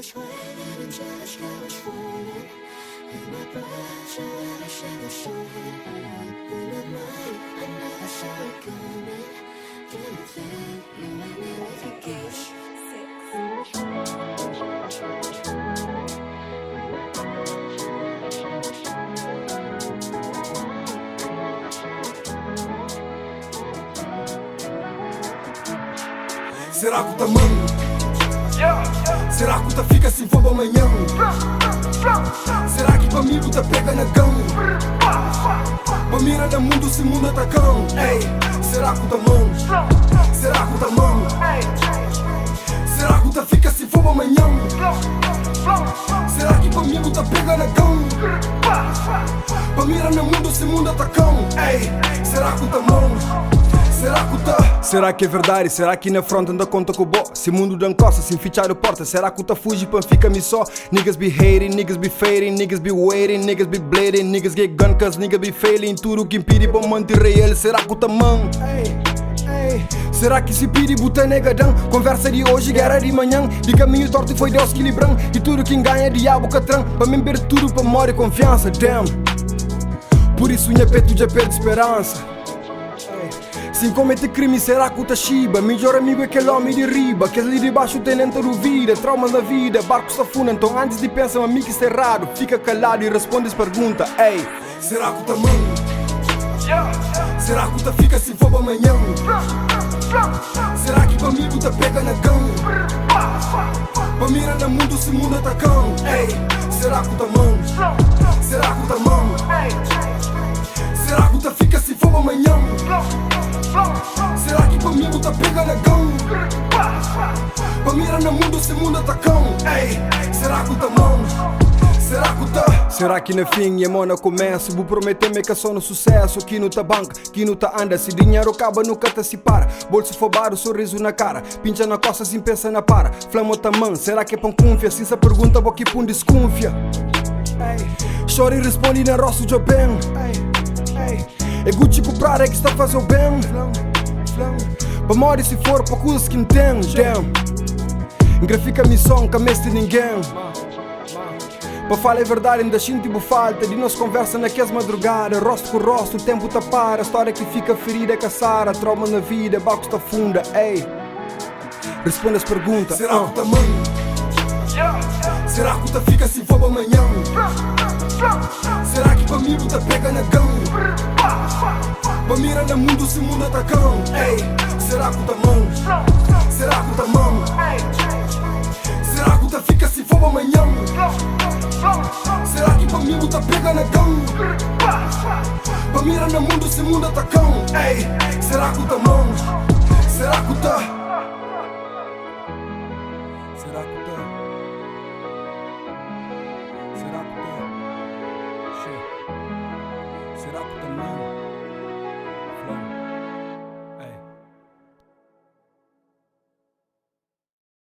was waiting and just I was falling. In my breath, so when I said the song, in my mind, I never saw it coming. Didn't think you made me with a kiss. Será que tá mão? Será que tá fica assim fome amanhã? Será que pra mim tá pega na cão? Pra mira no mundo se mundo tá cão. Ei, será que tá mão? Será que tá mão? Será que tá fica assim fome amanhã? Será que pra mim tá pega na cão? Pra mira no mundo se mundo tá cão. Ei, será que tá mão? Será que tá? Será que é verdade? Será que na front anda conta com o bo? Se mundo dá encosta, sem fichar a porta. Será que tá fugi pra fica-me só? Niggas be hating, niggas be fading, niggas be waiting, niggas be bleeding, niggas get gun cause niggas be failing. Tudo que impede pra manter real. Será que tá mão? Será que se pede buta negadão? Conversa de hoje, guerra de manhã. De caminho torto foi Deus que librão. E tudo quem ganha é diabo catrão. Pra mim ver tudo pra morrer confiança, damn. Por isso minha peito já perde esperança. Sem cometer crime, será que tá chiba? Melhor amigo é aquele homem de riba. Que ali de baixo tem lenta dúvida. Traumas da vida, barcos afundam. Então antes de pensar, amigo, isso é errado. Fica calado e responde as perguntas. Ei, será que tá mão? Será que tá fica assim fogo amanhã? Será que pra amigo tá pega na cão? Pra mira no mundo se mundo tá cão. Ei, será que tá mão? Será que tá mão? Será que tá fica assim fogo amanhã? Será que pra mim tá pega na cão? Pra mira no mundo se mundo tá cão. Ei, será que tá mão? Será que tá? Será que no fim a mona começa? Vou prometer-me que é só no sucesso. Que não tá banca, que não tá anda. Se dinheiro acaba nunca te se para. Bolso fobado, sorriso na cara. Pincha na costa sem pensar na para. Flama tá mão, será que é pão confia? Sem essa pergunta vou que pum desconfia. Chora e responde na roça de bem. É Gucci comprar é que está a fazer o bem. Pra morrer se for para coisas que não tem. Grafica a missão que a mestre de ninguém. Pra falar a verdade ainda sinto falta. De nós conversa naquelas madrugadas. Rosto com rosto, o tempo tá para. A história que fica ferida é caçara. Trauma na vida, barco está funda. Ei, responde as perguntas. Será que tá mão? Será que tá fica assim fogo amanhã? Será que pra mim tá pega na cão? Pra mira no mundo se mundo tá cão. Ei, será que tá mão? Será que tá mão? Será que tá fica assim fogo amanhã? Será que pra mim tá pega na cão? Pra mira no mundo se mundo tá cão. Ei, será que tá mão? Será que tá? Será que tá? Será que tá? Será que tá mão?